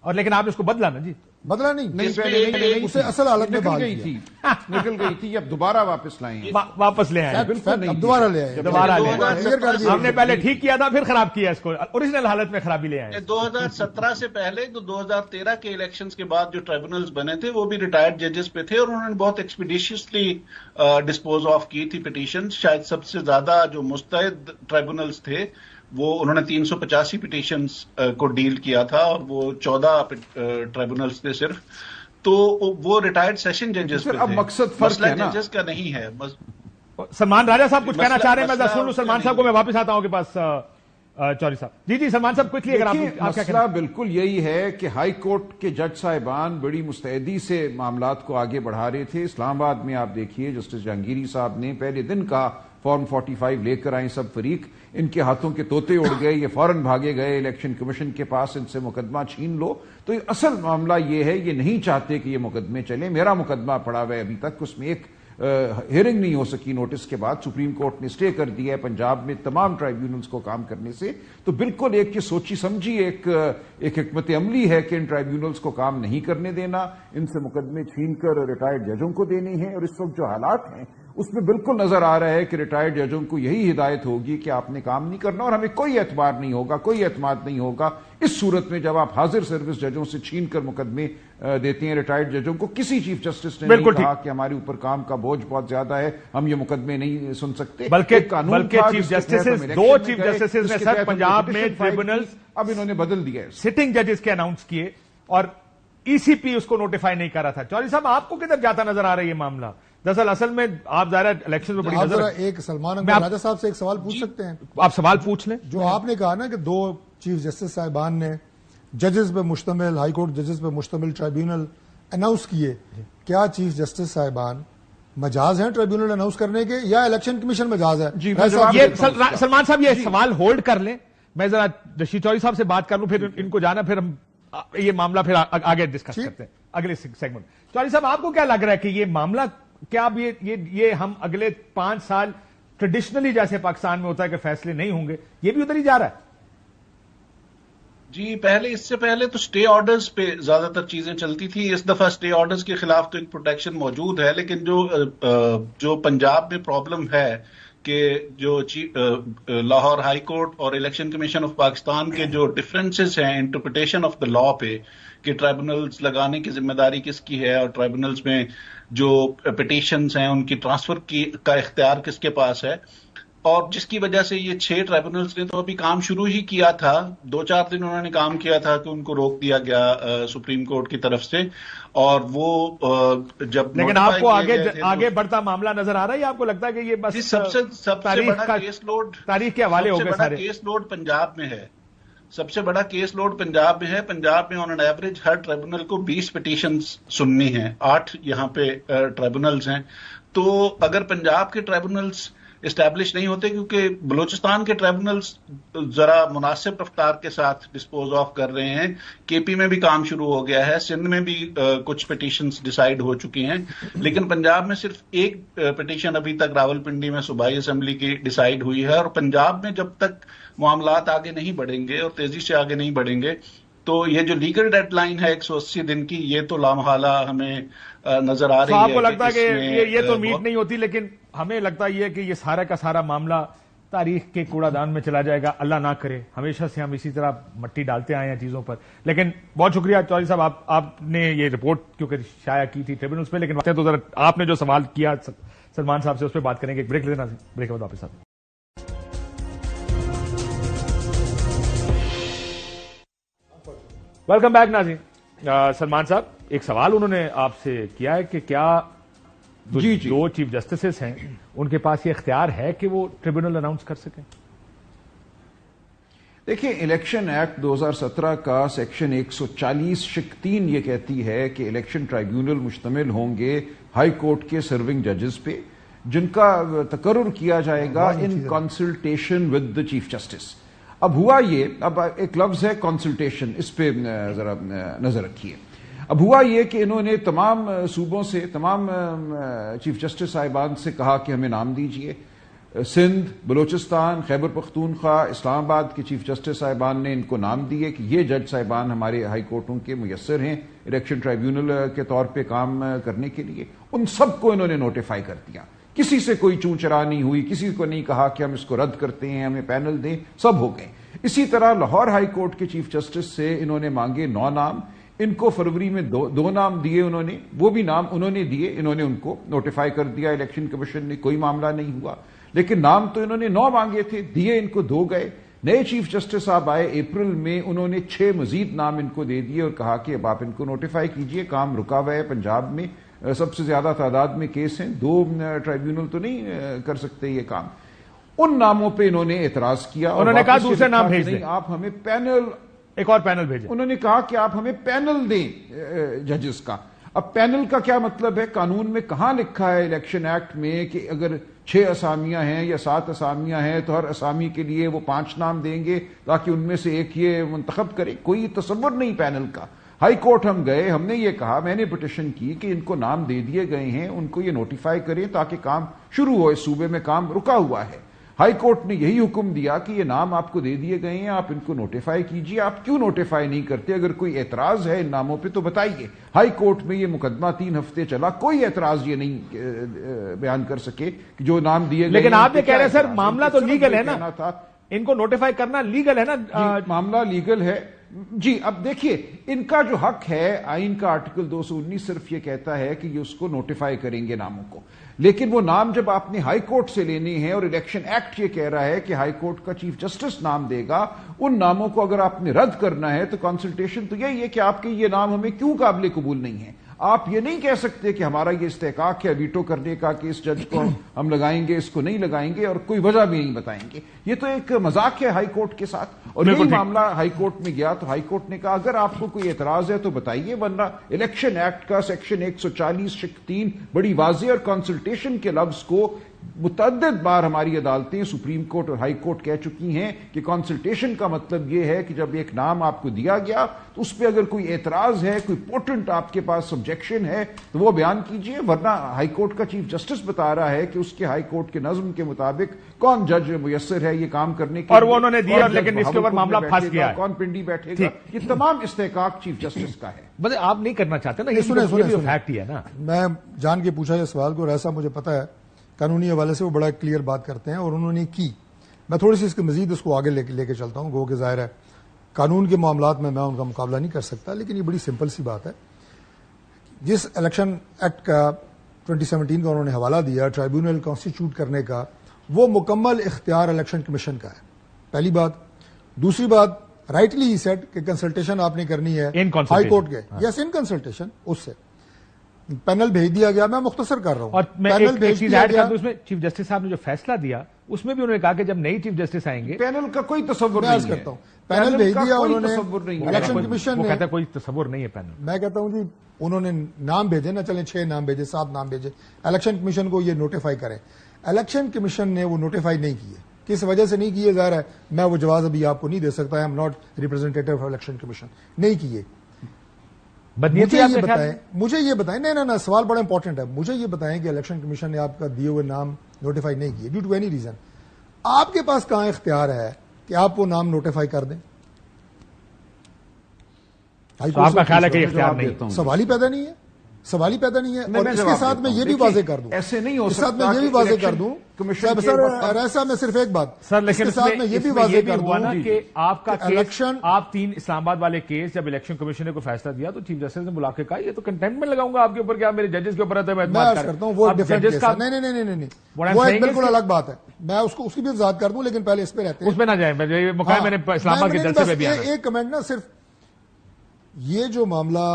B: اور لیکن آپ نے اس کو بدلا نا جی.
C: بدلا نہیں,
D: پہلے نہیں
C: اسے اصل حالت میں
D: نکل
C: بحال
D: گئی
C: کیا.
D: تھی نکل گئی تھی, اب دوبارہ واپس لائیں گے.
B: واپس لے آئے,
D: بالکل نہیں
C: اب دوبارہ لے آئے,
B: دوبارہ لے
C: کلیئر کر دیا.
B: ہم نے پہلے ٹھیک کیا تھا پھر خراب کیا اس کو, اوریجنل حالت میں خرابی لے آئے.
E: 2017 سے پہلے تو 2013 کے الیکشنز کے بعد جو ٹرائبونلز بنے تھے وہ بھی ریٹائرڈ ججز پہ تھے, اور انہوں نے بہت ایکسپیڈیشیسلی ڈسپوز آف کی تھی پٹیشنز. شاید سب سے زیادہ جو مستعد ٹرائبونلز تھے وہ انہوں نے 385 پٹیشنز کو ڈیل کیا تھا, اور وہ 14 ٹرائبونلز تھے صرف. تو وہ ریٹائرڈ سیشن ججز پہ تھے.
D: اب مقصد فرق ہے نا,
E: ججز کا نہیں ہے. بس
B: سلمان راجہ صاحب کچھ کہنا چاہ رہے ہیں, میں سن لوں سلمان صاحب کو, میں واپس آتا ہوں کے پاس چوری صاحب. جی سلمان صاحب کوئکلی اگر آپ
D: مسئلہ بالکل یہی ہے کہ ہائی کورٹ کے جج صاحبان بڑی مستعدی سے معاملات کو آگے بڑھا رہے تھے. اسلام آباد میں آپ دیکھیے جسٹس جہانگیری صاحب نے پہلے دن کا فارم 45 لے کر آئے سب فریق, ان کے ہاتھوں کے طوطے اڑ گئے, یہ فوراً بھاگے گئے الیکشن کمیشن کے پاس, ان سے مقدمہ چھین لو. تو اصل معاملہ یہ ہے, یہ نہیں چاہتے کہ یہ مقدمے چلیں. میرا مقدمہ پڑا ہوا ہے ابھی تک, اس میں ایک ہیئرنگ نہیں ہو سکی نوٹس کے بعد. سپریم کورٹ نے اسٹے کر دیا ہے پنجاب میں تمام ٹرائیبیونلز کو کام کرنے سے. تو بالکل ایک یہ سوچی سمجھی ایک حکمت عملی ہے کہ ان ٹرائیبیونلز کو کام نہیں کرنے دینا, ان سے مقدمے چھین کر ریٹائرڈ ججوں کو دینے ہیں. اور اس وقت جو حالات ہیں اس میں بالکل نظر آ رہا ہے کہ ریٹائرڈ ججوں کو یہی ہدایت ہوگی کہ آپ نے کام نہیں کرنا, اور ہمیں کوئی اعتبار نہیں ہوگا, کوئی اعتماد نہیں ہوگا اس صورت میں جب آپ حاضر سروس ججوں سے چھین کر مقدمے دیتے ہیں ریٹائرڈ ججوں کو. کسی چیف جسٹس نے نہیں کہا کہ ہمارے اوپر کام کا بوجھ بہت زیادہ ہے, ہم یہ مقدمے نہیں سن سکتے.
B: بلکہ چیف جسٹس, دو چیف جسٹس نے سر پنجاب میں ٹریبونلز
D: اب انہوں نے بدل دیا ہے,
B: سٹنگ ججز کے اناؤنس کیے, اور ای سی پی اس کو نوٹیفائی نہیں کر رہا تھا. چوری صاحب آپ کو کدھر جاتا نظر آ رہا ہے یہ معاملہ؟ دراصل اصل میں آپ ظاہر الیکشن میں بڑی نظر,
C: ایک سلمان اکبر راجہ صاحب سے ایک سوال پوچھ سکتے ہیں؟
B: آپ سوال پوچھ لیں.
C: جو آپ نے کہا نا کہ دو چیف جسٹس صاحبان نے ججز پہ مشتمل, ہائی کورٹ ججز پہ مشتمل ٹرائیبیونل اناؤنس کیے, کیا چیف جسٹس صاحبان مجاز ہیں ٹرائیبیونل اناؤنس کرنے کے, یا الیکشن کمیشن مجاز ہے؟
B: سلمان صاحب یہ سوال ہولڈ کر لیں, میں ذرا رشید چوری صاحب سے بات کر لوں, پھر ان کو جانا, پھر ہم یہ معاملہ پھر آگے ڈسکس کرتے ہیں اگلے سیگمنٹ. چوری صاحب آپ کو کیا لگ رہا ہے کہ یہ معاملہ, کیا اب یہ ہم اگلے 5 سال ٹریڈیشنلی جیسے پاکستان میں ہوتا ہے کہ فیصلے نہیں ہوں گے, یہ بھی ادھر ہی جا رہا ہے؟
E: جی اس سے پہلے تو سٹے آرڈرز پہ زیادہ تر چیزیں چلتی تھی. اس دفعہ سٹے آرڈرز کے خلاف تو ایک پروٹیکشن موجود ہے, لیکن جو پنجاب میں پرابلم ہے کہ جو لاہور ہائی کورٹ اور الیکشن کمیشن آف پاکستان کے جو ڈفرینسز ہیں انٹرپریٹیشن آف دا لا پہ, کہ ٹرائبونلز لگانے کی ذمہ داری کس کی ہے, اور ٹرائبونلز میں جو پٹیشنز ہیں ان کی ٹرانسفر کا اختیار کس کے پاس ہے, اور جس کی وجہ سے یہ 6 ٹرائبونلز نے تو ابھی کام شروع ہی کیا تھا. 2-4 دن انہوں نے کام کیا تھا کہ ان کو روک دیا گیا سپریم کورٹ کی طرف سے, اور وہ جب
B: لیکن آپ کو آگے بڑھتا معاملہ نظر آ رہا ہے, یا آپ کو لگتا ہے کہ یہ بس
E: سب سے بڑا کیس لوڈ
B: تاریخ کے حوالے ہو گئے سارے؟
E: کیس لوڈ پنجاب میں ہے, سب سے بڑا کیس لوڈ پنجاب میں ہے. پنجاب میں آن این ایوریج ہر ٹرائبونل کو 20 پٹیشنز سننی ہیں, 8 یہاں پہ ٹرائبونلز ہیں. تو اگر پنجاب کے ٹرائبونلز اسٹیبلش نہیں ہوتے, کیونکہ بلوچستان کے ٹرائبونلز ذرا مناسب رفتار کے ساتھ ڈسپوز آف کر رہے ہیں, کے پی میں بھی کام شروع ہو گیا ہے, سندھ میں بھی کچھ پٹیشنز ڈیسائیڈ ہو چکی ہیں, لیکن پنجاب میں صرف ایک پٹیشن ابھی تک راولپنڈی میں صوبائی اسمبلی کی ڈیسائیڈ ہوئی ہے. اور پنجاب میں جب تک معاملات آگے نہیں بڑھیں گے اور تیزی سے آگے نہیں بڑھیں گے, تو یہ جو لیگل ڈیڈ لائن ہے 180 دن کی, یہ تو لامحالہ ہمیں نظر آ رہی ہے.
B: آپ کو لگتا ہے کہ یہ تو میٹ نہیں ہوتی, لیکن ہمیں لگتا یہ ہے کہ یہ سارا کا سارا معاملہ تاریخ کے کوڑا دان میں چلا جائے گا, اللہ نہ کرے. ہمیشہ سے ہم اسی طرح مٹی ڈالتے آئے ہیں چیزوں پر. لیکن بہت شکریہ چوہدری صاحب, آپ نے یہ رپورٹ کیونکہ شائع کی تھی ٹریبونلز پہ, لیکن تو ذرا آپ نے جو سوال کیا سلمان صاحب سے اس پہ بات کریں گے. ایک بریک لینا, بریک کے بعد واپس آتے ہیں. ویلکم بیک ناظرین. سلمان صاحب, ایک سوال انہوں نے آپ سے کیا ہے کہ کیا دو چیف جسٹسز ہیں ان کے پاس یہ اختیار ہے کہ وہ ٹریبونل اناؤنس کر سکیں؟
D: دیکھیں, الیکشن ایکٹ 2017 کا سیکشن 140(3) یہ کہتی ہے کہ الیکشن ٹرائیبیونل مشتمل ہوں گے ہائی کورٹ کے سرونگ ججز پہ, جن کا تقرر کیا جائے گا in consultation with the chief justice. اب ہوا یہ, اب ایک لفظ ہے کنسلٹیشن, اس پہ ذرا نظر رکھیے. اب ہوا یہ کہ انہوں نے تمام صوبوں سے, تمام چیف جسٹس صاحبان سے کہا کہ ہمیں نام دیجئے. سندھ، بلوچستان، خیبر پختونخوا، اسلام آباد کے چیف جسٹس صاحبان نے ان کو نام دیے کہ یہ جج صاحبان ہمارے ہائی کورٹوں کے میسر ہیں الیکشن ٹرائیبیونل کے طور پہ کام کرنے کے لیے. ان سب کو انہوں نے نوٹیفائی کر دیا. کسی سے کوئی چوں چرا نہیں ہوئی، کسی کو نہیں کہا کہ ہم اس کو رد کرتے ہیں، ہمیں پینل دیں، سب ہو گئے. اسی طرح لاہور ہائی کورٹ کے چیف جسٹس سے انہوں نے مانگے 9 نام. ان کو فروری میں دو نام دیے انہوں نے، وہ بھی نام انہوں نے دیے، انہوں نے ان کو نوٹیفائی کر دیا الیکشن کمیشن نے، کوئی معاملہ نہیں ہوا. لیکن نام تو انہوں نے 9 مانگے تھے، دیے ان کو 2 گئے. نئے چیف جسٹس صاحب آئے اپریل میں، انہوں نے 6 مزید نام ان کو دے دیے اور کہا کہ اب آپ ان کو نوٹیفائی کیجئے. کام رکا ہوا ہے پنجاب میں، سب سے زیادہ تعداد میں کیس ہیں، 2 ٹرائیبیونل تو نہیں کر سکتے یہ کام. ان ناموں پہ انہوں نے اعتراض کیا،
B: انہوں نے کہا دوسرے نام بھیج دیں،
D: آپ ہمیں پینل،
B: ایک اور پینل بھیجیں.
D: انہوں نے کہا کہ آپ ہمیں پینل دیں ججز کا. اب پینل کا کیا مطلب ہے؟ قانون میں کہاں لکھا ہے الیکشن ایکٹ میں کہ اگر 6 اسامیاں ہیں یا 7 اسامیاں ہیں تو ہر اسامی کے لیے وہ 5 نام دیں گے تاکہ ان میں سے ایک یہ منتخب کرے؟ کوئی تصور نہیں پینل کا. ہائی کورٹ ہم گئے، ہم نے یہ کہا، میں نے پٹیشن کی کہ ان کو نام دے دیے گئے ہیں، ان کو یہ نوٹیفائی کریں تاکہ کام شروع ہو. اس صوبے میں کام رکا ہوا ہے. ہائی کورٹ نے یہی حکم دیا کہ یہ نام آپ کو دے دیے گئے ہیں، آپ ان کو نوٹیفائی کیجئے. آپ کیوں نوٹیفائی نہیں کرتے؟ اگر کوئی اعتراض ہے ان ناموں پہ تو بتائیے. ہائی کورٹ میں یہ مقدمہ 3 ہفتے چلا، کوئی اعتراض یہ نہیں بیان کر سکے کہ جو نام دیے گئے.
B: لیکن آپ یہ کہہ رہے ہیں سر معاملہ تو لیگل ہے نا، ان کو نوٹیفائی کرنا لیگل ہے نا.
D: معاملہ لیگل ہے جی. اب دیکھیے ان کا جو حق ہے، آئین کا آرٹیکل 219 صرف یہ کہتا ہے کہ یہ اس کو نوٹیفائی کریں گے ناموں کو. لیکن وہ نام جب آپ نے ہائی کورٹ سے لینے ہیں اور الیکشن ایکٹ یہ کہہ رہا ہے کہ ہائی کورٹ کا چیف جسٹس نام دے گا، ان ناموں کو اگر آپ نے رد کرنا ہے تو کنسلٹیشن تو یہی ہے کہ آپ کے یہ نام ہمیں کیوں قابل قبول نہیں ہیں. آپ یہ نہیں کہہ سکتے کہ ہمارا یہ استحقاق ہے ویٹو کرنے کا کہ اس جج کو ہم لگائیں گے، اس کو نہیں لگائیں گے، اور کوئی وجہ بھی نہیں بتائیں گے. یہ تو ایک مذاق ہے ہائی کورٹ کے ساتھ. اور یہی معاملہ ہائی کورٹ میں گیا تو ہائی کورٹ نے کہا اگر آپ کو کوئی اعتراض ہے تو بتائیے، ورنہ الیکشن ایکٹ کا سیکشن 140(3) بڑی واضح اور کنسلٹیشن کے لفظ کو متعدد بار ہماری عدالتیں، سپریم کورٹ اور ہائی کورٹ کہہ چکی ہیں کہ کنسلٹیشن کا مطلب یہ ہے کہ جب ایک نام آپ کو دیا گیا تو اس پہ اگر کوئی اعتراض ہے، کوئی پوٹنٹ آپ کے پاس سبجیکشن ہے تو وہ بیان کیجئے. ورنہ ہائی کورٹ کا چیف جسٹس بتا رہا ہے کہ اس کے ہائی کورٹ کے نظم کے مطابق کون جج میسر ہے یہ کام کرنے کے،
B: اور وہ انہوں نے دیا، لیکن اس کے اوپر معاملہ پھنس گیا ہے.
D: کون پنڈی بیٹھے گا؟ یہ تمام استحقاق چیف جسٹس کا ہے.
B: بس آپ نہیں کرنا چاہتے نا، یہ فیکٹ ہی ہے نا.
C: میں جان کے پوچھا یہ سوال کو، ایسا مجھے پتا ہے قانونی حوالے سے وہ بڑا کلیئر بات کرتے ہیں اور انہوں نے کی. میں تھوڑی سی اس کے مزید اس کو آگے لے کے چلتا ہوں. گو کہ ظاہر ہے قانون کے معاملات میں ان کا مقابلہ نہیں کر سکتا، لیکن یہ بڑی سمپل سی بات ہے. جس الیکشن ایکٹ کا 2017 کا انہوں نے حوالہ دیا ٹرائیبیونل کانسٹیٹیوٹ کرنے کا، وہ مکمل اختیار الیکشن کمیشن کا ہے. پہلی بات. دوسری بات، رائٹلی ہی سیٹ کہ کنسلٹیشن آپ نے کرنی ہے ہائی کورٹ کے. یس، ان کنسلٹیشن. اس سے پینل بھیج دیا گیا. میں مختصر کر رہا ہوں.
B: اور میں ایک چیز ایڈ کر دوں، اس میں چیف جسٹس صاحب نے جو فیصلہ دیا اس میں بھی انہوں نے کہا کہ جب نئی چیف جسٹس آئیں گے،
D: پینل کا کوئی تصور نہیں
C: کرتا ہوں. پینل بھیج دیا انہوں نے الیکشن کمیشن
B: وہ
C: نے.
B: کہتا ہے کوئی تصور نہیں ہے پینل.
C: میں کہتا ہوں جی انہوں نے نام بھیجے نا، چلیں 6 نام بھیجے، 7 نام بھیجے، الیکشن کمیشن کو یہ نوٹیفائی کریں. الیکشن کمیشن نے وہ نوٹیفائی نہیں کیے. کس وجہ سے نہیں کیے ظاہر ہے میں وہ جواز ابھی آپ کو نہیں دے سکتا. I am not representative of election commission. نہیں کیے. مجھے یہ بتائیں نہیں، سوال بڑا امپورٹنٹ ہے. مجھے یہ بتائیں کہ الیکشن کمیشن نے آپ کا دیے ہوئے نام نوٹیفائی نہیں کیے ڈیو ٹو اینی ریزن. آپ کے پاس کہاں اختیار ہے کہ آپ وہ نام نوٹیفائی کر دیں؟
B: آپ کا خیال ہے کہ اختیار نہیں؟
C: سوال ہی پیدا نہیں ہے. سوال ہی پیدا نہیں ہے. اور اس کے ساتھ میں یہ بھی واضح کر دوں،
D: ایسے نہیں ہو
C: سکتا. میں یہ بھی واضح کر دوں سر، ایسا میں صرف ایک بات
B: سر، لیکن
C: اس کے ساتھ میں یہ بھی واضح کر دوں
B: کہ آپ کا
C: الیکشن،
B: آپ 3 اسلام آباد والے کیس جب الیکشن کمیشن نے کوئی فیصلہ دیا تو چیف جسٹس نے بلا کے کہا یہ تو کنٹینٹ میں لگاؤں گا آپ کے اوپر، کیا میرے ججز کے اوپر ہے.
C: میں کرتا ہوں وہ ڈیفرنٹ کیس ہے. نہیں، وہ ایک بالکل الگ بات ہے. میں اس کی بھی وضاحت کر دوں، لیکن پہلے اس پہ رہتے ہیں،
B: اس پہ نہ جائیں. میں نے اسلام آباد کے جلسے پہ بھی
C: ایک کمنٹ نا، صرف یہ جو معاملہ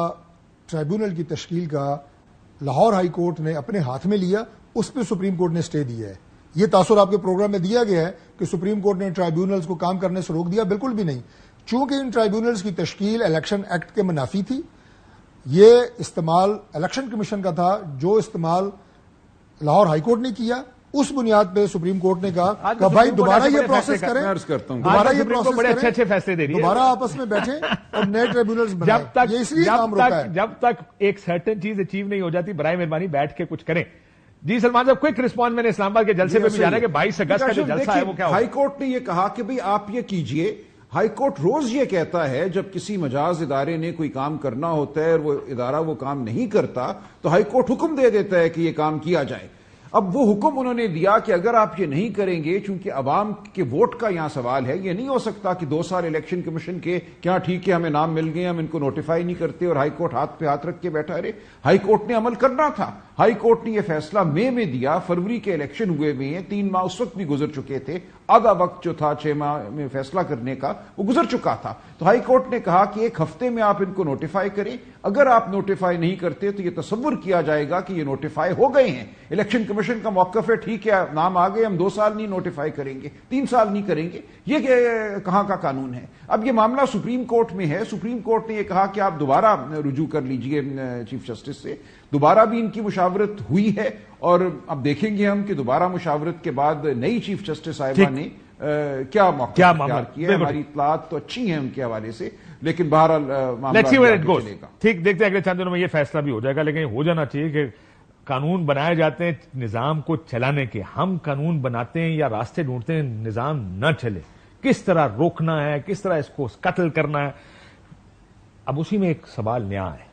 C: ٹرائیبیونل کی تشکیل کا لاہور ہائی کورٹ نے اپنے ہاتھ میں لیا، اس پہ سپریم کورٹ نے اسٹے دیا ہے. یہ تاثر آپ کے پروگرام میں دیا گیا ہے کہ سپریم کورٹ نے ٹرائیبیونلز کو کام کرنے سے روک دیا. بالکل بھی نہیں. چونکہ ان ٹرائیبیونلز کی تشکیل الیکشن ایکٹ کے منافی تھی. یہ استعمال الیکشن کمیشن کا تھا، جو استعمال لاہور ہائی کورٹ نے کیا. اس بنیاد پہ سپریم کورٹ نے کہا کہ بھائی دوبارہ یہ پروسیس کریں، دوبارہ یہ پروسیس
B: بڑے اچھے فیصلے دے رہی ہے،
C: دوبارہ آپس میں بیٹھیں اور نئے ٹریبیونلز بنائیں. یہ اس لیے کام روکا ہے.
B: جب تک ایک سرٹن چیز اچیو نہیں ہو جاتی، برائے مہربانی بیٹھ کے کچھ کریں. جی سلمان صاحب کوئک رسپانس. میں نے اسلام آباد کے جلسے پہ بھی جانا ہے کہ 22 اگست کا جو جلسہ ہے وہ کیا ہوگا.
D: ہائی کورٹ نے یہ کہا کہ بھئی آپ یہ کیجئے. ہائی کورٹ روز یہ کہتا ہے جب کسی مجاز ادارے نے کوئی کام کرنا ہوتا ہے اور وہ ادارہ وہ کام نہیں کرتا تو ہائی کورٹ حکم دے دیتا ہے کہ یہ کام کیا جائے. اب وہ حکم انہوں نے دیا کہ اگر آپ یہ نہیں کریں گے, چونکہ عوام کے ووٹ کا یہاں سوال ہے, یہ نہیں ہو سکتا کہ 2 سال الیکشن کمیشن کے کیا ٹھیک ہے ہمیں نام مل گئے ہم ان کو نوٹیفائی نہیں کرتے اور ہائی کورٹ ہاتھ پہ ہاتھ رکھ کے بیٹھا رہے. ہائی کورٹ نے عمل کرنا تھا. ہائی کورٹ نے یہ فیصلہ مئی میں دیا, فروری کے الیکشن ہوئے ہوئے ہیں, 3 ماہ اس وقت بھی گزر چکے تھے, آدھا وقت جو تھا 6 ماہ میں فیصلہ کرنے کا وہ گزر چکا تھا. تو ہائی کورٹ نے کہا کہ 1 ہفتے میں آپ ان کو نوٹیفائی کریں. اگر آپ نوٹیفائی نہیں کرتے تو یہ تصور کیا جائے گا کہ یہ نوٹیفائی ہو گئے ہیں. الیکشن کمیشن کا موقف ہے ٹھیک ہے نام آ گئے, ہم 2 سال نہیں نوٹیفائی کریں گے, 3 سال نہیں کریں گے. یہ کہاں کا قانون ہے؟ اب یہ معاملہ سپریم کورٹ میں ہے. سپریم کورٹ نے یہ کہا کہ آپ دوبارہ رجوع کر لیجئے چیف جسٹس سے. دوبارہ بھی ان کی مشاورت ہوئی ہے اور اب دیکھیں گے ہم کہ دوبارہ مشاورت کے بعد نئی چیف جسٹس صاحبہ نے کیا موقع اختیار کیا. ہماری اطلاعات تو اچھی ہیں ان کے حوالے سے, لیکن بہرحال معاملہ چلے گا.
B: ٹھیک, دیکھتے ہیں اگلے چند دنوں میں یہ فیصلہ بھی ہو جائے گا. لیکن ہو جانا چاہیے کہ قانون بنائے جاتے ہیں نظام کو چلانے کے, ہم قانون بناتے ہیں یا راستے ڈھونڈتے ہیں نظام نہ چلے, کس طرح روکنا ہے, کس طرح اس کو قتل کرنا ہے. اب اسی میں ایک سوال نیا ہے.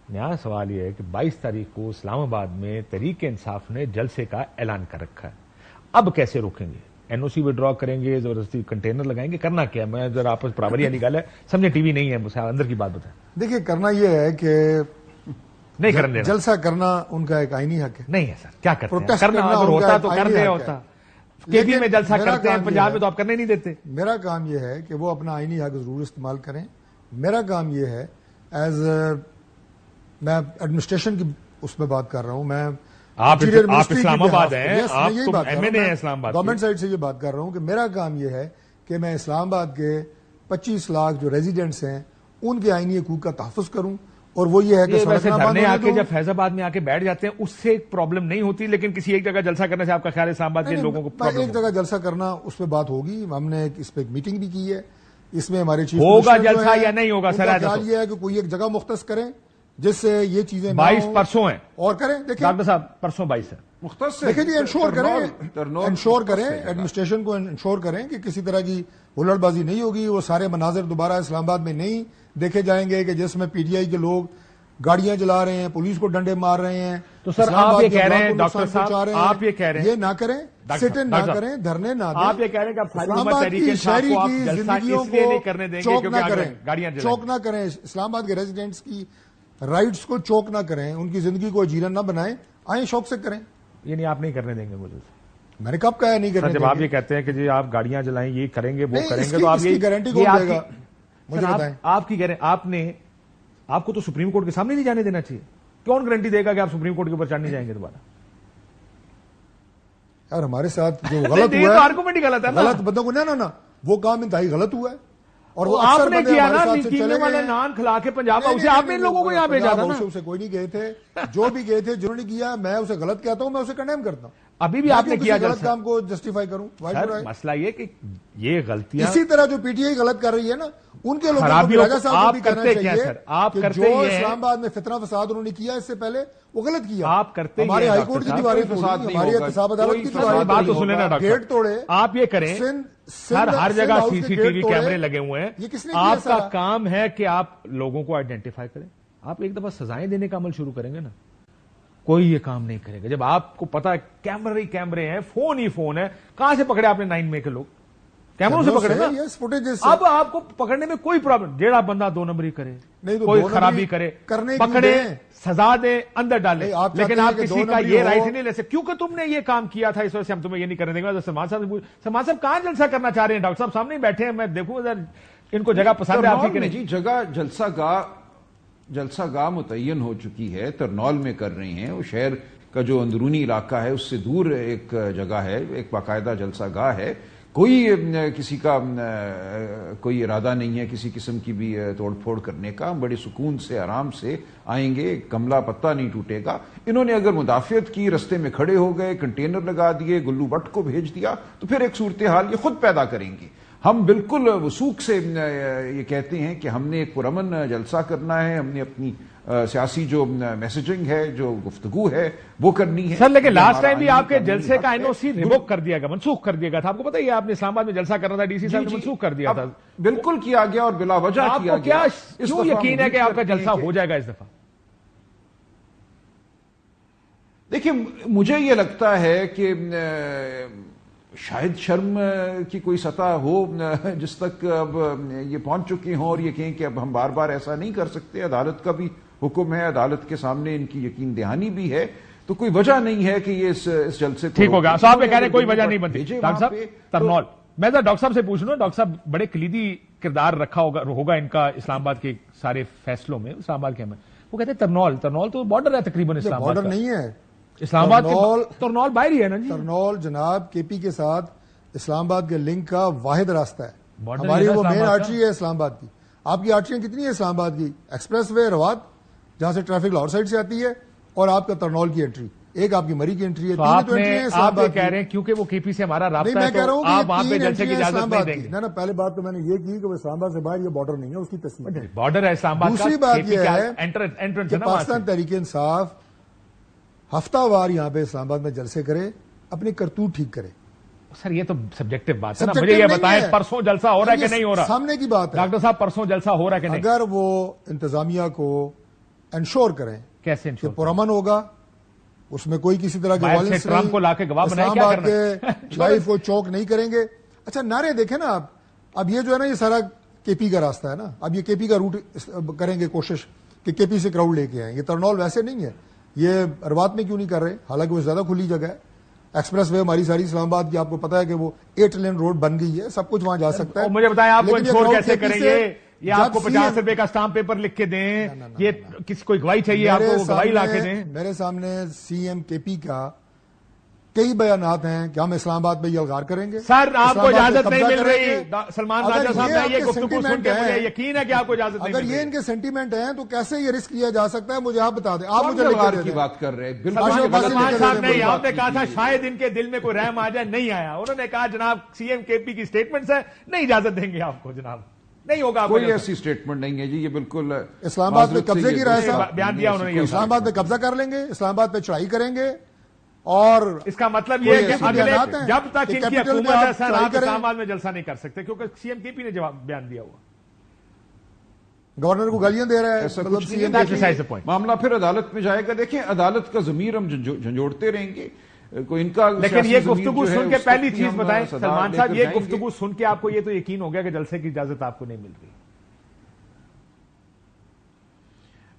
B: نیا سوال یہ ہے کہ 22 تاریخ کو اسلام آباد میں تحریک انصاف نے جلسے کا اعلان کر رکھا ہے. اب کیسے روکیں گے؟ این او سی وڈرا کریں گے, زبردستی کنٹینر لگائیں گے, کرنا کیا؟ میں ذرا آپس براوری والی گل ہے, سمجھے ٹی وی نہیں ہے, مجھے اندر کی بات بتائیں.
C: دیکھیے کرنا یہ ہے کہ
B: نہیں کرنے
C: جلسہ کرنا ان کا ایک آئینی حق ہے.
B: نہیں ہے سر, کیا کرتے ہیں؟ کرنا اگر ہوتا تو کر دیا ہوتا. کے پی میں جلسہ کرتے ہیں, پنجاب میں تو آپ کرنے نہیں دیتے.
C: میرا کام یہ ہے کہ وہ اپنا آئینی حق ضرور استعمال کریں. میرا کام یہ ہے ایز میں ایڈمنسٹریشن کی اس میں بات کر رہا ہوں. میں
B: آپ اسلام آباد ہیں, آپ تو ایم این اے ہیں اسلام آباد,
C: گورنمنٹ سائڈ سے یہ بات کر رہا ہوں کہ میرا کام یہ ہے کہ میں اسلام آباد کے 25 لاکھ جو ریزیڈنٹس ہیں ان کے آئینی حقوق کا تحفظ کروں. اور وہ یہ ہے کہ
B: دھرنے آ کے جب فیض آباد میں آ کے بیٹھ جاتے ہیں اس سے ایک پرابلم نہیں ہوتی, لیکن کسی ایک جگہ جلسہ کرنے سے آپ کا خیال ہے اسلام آباد کے لوگوں کو پرابلم؟
C: ایک جگہ جلسہ کرنا اس پہ بات ہوگی. ہم نے اس پہ ایک میٹنگ بھی کی ہے. اس میں ہمارے چیف
B: ہوگا جلسہ یا نہیں ہوگا؟ سر
C: خیال یہ ہے کہ کوئی ایک جگہ مختص کریں جس سے یہ چیزیں
B: 22 پرسوں ہیں
C: اور کریں. دیکھیں
B: ڈاکٹر صاحب پرسوں 22 ہے
D: مختص,
C: دیکھیں جی انشور کریں ایڈمنسٹریشن کو انشور کریں کہ کسی طرح کی ہلڑ بازی نہیں ہوگی. وہ سارے مناظر دوبارہ اسلام آباد میں نہیں دیکھے جائیں گے کہ جس میں پی ٹی آئی کے لوگ گاڑیاں جلا رہے ہیں, پولیس کو ڈنڈے مار رہے ہیں.
B: تو سر آپ یہ کہہ رہے ہیں ڈاکٹر صاحب, آپ یہ کہہ رہے ہیں
C: یہ نہ کریں, سٹ ان نہ کریں, دھرنے نہ دیں.
B: آپ یہ کہہ رہے ہیں کہ
C: اسلام آباد کی شہری کی زندگیوں کو چوک نہ کریں,
B: گاڑیاں
C: چوک نہ کریں. اسلام آباد کے ریزیڈنٹس کی رائٹس کو چوک نہ کریں, ان کی زندگی کو اجیرن نہ بنائیں. آئیں شوق سے کریں.
B: یعنی آپ نہیں کرنے دیں گے مجھے؟
C: میں نے کب کہا نہیں کرنے.
B: جب آپ یہ کہتے ہیں کہ جی آپ گاڑیاں جلائیں, یہ کریں گے, وہ کریں گے, تو آپ
C: یہ گارنٹی کون دے گا مجھے بتائیں؟
B: آپ کی آپ نے, آپ کو تو سپریم کورٹ کے سامنے نہیں جانے دینا چاہیے. کون گارنٹی دے گا کہ آپ سپریم کورٹ کے اوپر چڑھ نہیں جائیں گے دوبارہ؟
C: یار ہمارے ساتھ جو غلط ہوا ہے,
B: آرگومنٹ ہی غلط ہے,
C: غلط بندوں کو نا وہ کام انتہائی غلط ہوا ہے. اور وہ
B: آپ نے کیا نا, کینے والے نان کھلا کے پنجاب, اسے آپ نے ان لوگوں کو یہاں بھیجا تھا نا.
C: اسے کوئی نہیں گئے تھے, جو بھی گئے تھے جنہوں نے کیا, میں اسے غلط کہتا ہوں, میں اسے کنڈیم کرتا ہوں.
B: ابھی بھی آپ نے کیا
C: غلط کام کو جسٹیفائی کروں.
B: مسئلہ یہ کہ یہ غلطیاں
C: اسی طرح جو پی ٹی آئی غلط کر رہی ہے نا, ان کے لوگوں کو راجا صاحب کو بھی کہنا چاہیے کہ جو اسلام آباد میں فتنہ فساد انہوں نے کیا اس سے پہلے وہ غلط کیا.
B: آپ کرتے
C: ہمارے ہائی کورٹ کی دیواریں توڑی, ہماری احتساب عدالت کی دیواریں, گیٹ توڑے.
B: آپ یہ کریں, ہر جگہ سی سی ٹی وی کیمرے لگے ہوئے ہیں, آپ کا کام ہے کہ آپ لوگوں کو آئیڈینٹیفائی کریں. آپ ایک دفعہ سزائیں دینے کا عمل شروع کریں گے نا, کوئی یہ کام نہیں کرے گا. جب آپ کو پتا ہے کیمرے ہی کیمرے ہیں, فون ہی فون ہے, کہاں سے پکڑے آپ نے 9 مئی کے لوگ؟ کیمروں سے پکڑے نا. اب آپ کو پکڑنے میں کوئی پرابلم, جیڑا بندہ 2 نمبری کرے, کوئی خرابی کرے, پکڑے, سزا دے, اندر ڈالے, لیکن آپ کسی کا یہ رائٹ نہیں لے سکتے کیونکہ تم نے یہ کام کیا تھا, اس وجہ سے ہم تمہیں یہ نہیں کرنے دیں گے. سلمان صاحب کہاں جلسہ کرنا چاہ رہے ہیں؟ ڈاکٹر صاحب سامنے ہی بیٹھے ہیں, میں دیکھوں ان کو جگہ پسند ہے آپ کی کہ نہیں.
D: جی جگہ جلسہ گاہ متعین ہو چکی ہے, ترنول میں کر رہے ہیں. وہ شہر کا جو اندرونی علاقہ ہے اس سے دور ایک جگہ ہے, ایک باقاعدہ جلسہ گاہ ہے. کوئی کسی کا کوئی ارادہ نہیں ہے کسی قسم کی بھی توڑ پھوڑ کرنے کا. ہم بڑے سکون سے آرام سے آئیں گے, کملا پتہ نہیں ٹوٹے گا. انہوں نے اگر مدافعت کی, رستے میں کھڑے ہو گئے, کنٹینر لگا دیے, گلو بٹ کو بھیج دیا, تو پھر ایک صورتحال یہ خود پیدا کریں گے. ہم بالکل وثوق سے یہ کہتے ہیں کہ ہم نے ایک پرامن جلسہ کرنا ہے, ہم نے اپنی سیاسی جو میسجنگ ہے، جو گفتگو ہے وہ کرنی ہے.
B: سر لیکن لاسٹ ٹائم بھی
D: ہمارا
B: آپ کے
D: آئینی
B: جلسے کا
D: قانونی
B: این او سی ریووک کر دیا گیا، منسوخ کر دیا گیا تھا. آپ کو پتہ ہی ہے، آپ نے اسلام آباد میں جلسہ کرنا تھا، ڈی سی صاحب نے منسوخ کر دیا تھا.
D: بالکل کیا گیا اور بلا وجہ
B: آپ
D: کیا
B: کو
D: گیا.
B: کیا کیوں یقین ہے کہ آپ کا جلسہ ہو جائے گا اس دفعہ؟
D: دیکھیں مجھے یہ لگتا ہے کہ شاید شرم کی کوئی سطح ہو جس تک اب یہ پہنچ چکے ہوں اور یہ کہیں کہ اب ہم بار بار ایسا نہیں کر سکتے. عدالت کا بھی حکم ہے، عدالت کے سامنے ان کی یقین دہانی بھی ہے، تو کوئی وجہ نہیں ہے کہ یہ اس جلسے
B: ٹھیک ہوگا. صاحب کہہ رہے ہیں کوئی وجہ نہیں بنتی. ڈاکٹر صاحب ترنول، میں ڈاکٹر صاحب سے پوچھ رہا ہوں، ڈاکٹر صاحب بڑے کلیدی کردار رکھا ہوگا ان کا اسلام آباد کے سارے فیصلوں میں، اسلام آباد کے میں. وہ کہتے ہیں ترنول تو بارڈر ہے تقریباً اسلام آباد.
C: بارڈر نہیں ہے
B: اسلام آباد، ترنول باہر ہی ہے نا جی.
C: ترنول جناب کے پی کے ساتھ اسلام آباد کے لنک کا واحد راستہ ہے.
B: Border
C: ہماری
B: ہے
C: وہ
B: اسلام
C: مین
B: آباد کا.
C: آرٹری ہے اسلام آباد کی. آپ کی آرٹریاں کتنی ہیں اسلام آباد کی؟ ایکسپریس وے رواد جہاں سے ٹریفک لاہور سائڈ سے آتی ہے، اور آپ کا ترنول کی انٹری، ایک آپ کی مری کی انٹری ہے.
B: آپ کہہ رہے ہیں کیونکہ وہ کے پی سے ہمارا رابطہ ہے تو آپ وہاں پہ جلسے کی اجازت نہیں دیں گے.
C: نہ پہلے بات تو میں نے یہ کی کہ وہ اسلام آباد سے باہر یہ بارڈر نہیں ہے، اس کی تصویر.
B: بارڈر ہے اسلام آباد کا.
C: دوسری بات یہ ہے
B: انٹرنس
C: کہ پاکستان تحریک انصاف ہفتہ وار یہاں پہ اسلام آباد میں جلسے کرے، اپنی کرتوت ٹھیک کرے.
B: سر یہ تو سبجیکٹو بات ہے نا. مجھے یہ بتائیں پرسوں جلسہ ہو رہا ہے کہ نہیں ہو رہا؟
C: سامنے کی بات ہے
B: ڈاکٹر صاحب، پرسوں جلسہ ہو رہا ہے کہ نہیں؟
C: اگر وہ انتظامیہ کو انشور کریں
B: کیسے
C: کہ پرامن ہوگا، اس میں کوئی کسی طرح کے وائلنس
B: ٹرمپ
C: نہیں،
B: کو لا کے گواہ بنائے،
C: اسلام
B: کیا
C: آباد
B: کرنا
C: کے لائف کو چوک نہیں کریں گے. اچھا نعرے دیکھیں نا آپ. اب یہ جو ہے نا، یہ سارا کے پی کا راستہ ہے نا. اب یہ کے پی کا روٹ کریں گے کوشش کہ کے پی سے کراؤڈ لے کے آئیں. یہ ترنول ویسے نہیں ہے. یہ روات میں کیوں نہیں کر رہے؟ حالانکہ وہ زیادہ کھلی جگہ ہے. ایکسپریس وے ہماری ساری اسلام آباد کی آپ کو پتا ہے کہ وہ 8 لین روڈ بن گئی ہے، سب کچھ وہاں جا سکتا ہے.
B: مجھے بتائیں آپ کو
C: لیکن یہ
B: انشور
C: crowd
B: کیسے
C: KP
B: کریں
C: سے
B: گے؟ یہ آپ کو
C: جب
B: 50 روپے کا اسٹامپ پیپر لکھ کے دیں، یہ کسی کوئی گواہی چاہیے آپ کو، وہ گواہی لا کے دیں.
C: میرے سامنے سی ایم کے پی کا کئی بیانات ہیں کہ ہم اسلام آباد میں یہ الغار کریں گے.
B: سر آپ کو
C: اسلام آباد
B: اجازت
C: پہ
B: نہیں
C: قبضہ
B: مل
C: کریں
B: رہی.
C: گے.
B: سلمان
C: اگر
B: راجہ صاحب
C: یہ
B: نے
C: آپ
B: یہ
C: کے
B: گفتگو سن
C: sentiment
B: کے مجھے
C: ہیں،
B: یقین ہے کہ آپ کو اجازت نہیں
C: اگر
B: مل
C: یہ
B: رہی.
C: ان کے سینٹیمنٹ ہیں تو کیسے یہ رسک لیا جا سکتا ہے؟ مجھے آپ بتا دیں. آپ مجھے
D: الغار
C: لکھ کے
D: کی
C: دیں.
D: بات کر رہے ہیں.
B: سلمان صاحب نے یہاں پہ کہا تھا
D: بالکل
B: شاید ان کے دل میں کوئی رحم آ جائے، نہیں آیا. انہوں نے کہا جناب سی ایم کے پی کی سٹیٹمنٹس ہے، نہیں اجازت دیں گے آپ کو. جناب نہیں ہوگا.
D: کوئی ایسی اسٹیٹمنٹ نہیں ہے جی. یہ بالکل
C: اسلام آباد پہ قبضے کی رائے صاحب
B: بیان دیا انہوں نے.
C: اسلام آباد پہ قبضہ کر لیں گے، اسلام آباد پہ چڑھائی کریں گے، اور
B: اس کا مطلب یہ ہے کہ اگلے جب تک ان کی حکومت ہے سر آپ
C: کریں.
B: اسلام آباد میں جلسہ نہیں کر سکتے کیونکہ سی ایم کے پی نے جواب بیان دیا ہوا.
C: گورنر کو گالیاں دے رہا ہے.
D: ایسا
C: مطلب
D: کچھ
C: سی
D: نہیں
C: ایم
D: ہے.
B: That decides the point.
D: معاملہ پھر عدالت میں جائے گا. دیکھیں عدالت کا ضمیر ہم جھنجھوڑتے رہیں گے. کوئی ان کا
B: لیکن یہ گفتگو سن کے پہلی چیز
D: ہم
B: بتائیں
D: صدا
B: سلمان
D: لے
B: صاحب،
D: کر
B: یہ
D: جائیں گے.
B: گفتگو سن کے آپ کو یہ تو یقین ہو گیا کہ جلسے کی اجازت آپ کو نہیں مل رہی؟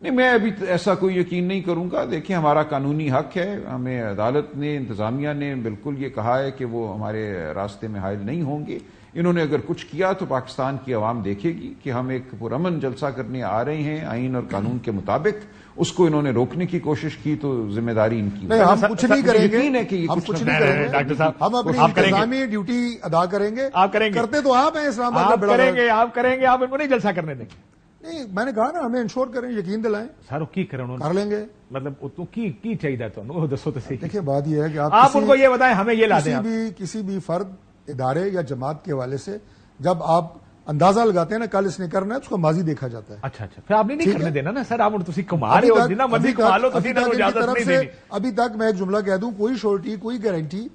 D: نہیں، میں ابھی ایسا کوئی یقین نہیں کروں گا. دیکھیں ہمارا قانونی حق ہے. ہمیں عدالت نے، انتظامیہ نے بالکل یہ کہا ہے کہ وہ ہمارے راستے میں حائل نہیں ہوں گے. انہوں نے اگر کچھ کیا تو پاکستان کی عوام دیکھے گی کہ ہم ایک پرامن جلسہ کرنے آ رہے ہیں آئین اور قانون کے مطابق. اس کو انہوں نے روکنے کی کوشش کی تو ذمہ داری ان کی.
C: نہیں، ہم کچھ نہیں کریں گے.
D: یقین ہے کہ یہ
C: ہم
D: کچھ
C: کچھ
D: نہیں
C: نہیں کریں گے.
B: ڈاکٹر صاحب
C: ہم اپنی
B: آپ کریں گے.
C: انتظامی ڈیوٹی ادا کریں گے.
B: آپ کریں گے.
C: کرتے تو آپ ہیں اسلام آباد
B: آپ
C: میں.
B: کریں گے، آپ کریں گے. آپ ان کو نہیں جلسہ کرنے دیں گے.
C: نہیں، میں نے کہا نا ہمیں انشور کریں، یقین دلائیں،
B: سر کی کریں
C: کر لیں گے.
B: مطلب کی چاہیے تو دسو تو صحیح.
C: دیکھیں بات یہ ہے کہ
B: آپ ان کو یہ بتائیں ہمیں یہ لا دیں.
C: کسی بھی فرد، ادارے یا جماعت کے حوالے سے جب آپ اندازہ لگاتے ہیں نا کل اس نے کرنا ہے، اس کو ماضی دیکھا جاتا ہے.
B: اچھا پھر آپ نے نہیں کرنے دینا نا سر. آپ تسی کما رہے ہو، جتنا مرضی کما لو، تسی انہوں اجازت نہیں دینی.
C: ابھی تک میں ایک جملہ کہہ دوں، کوئی شورٹی، کوئی گارنٹی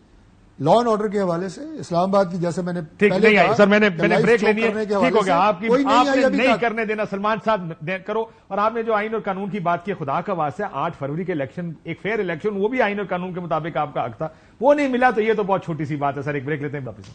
C: لا اینڈ آرڈر کے حوالے سے اسلام آباد کی، جیسے میں نے
B: ٹھیک نہیں آئی سر. میں نے بریک لینی ہے. ٹھیک ہو گیا. آپ نے نہیں کرنے دینا سلمان صاحب کرو. اور آپ نے جو آئین اور قانون کی بات کی، خدا کا واسطہ 8 فروری کے الیکشن، ایک فیئر الیکشن، وہ بھی آئین اور قانون کے مطابق آپ کا حق تھا، وہ نہیں ملا تو یہ تو بہت چھوٹی سی بات ہے سر. ایک بریک لیتے ہیں واپس.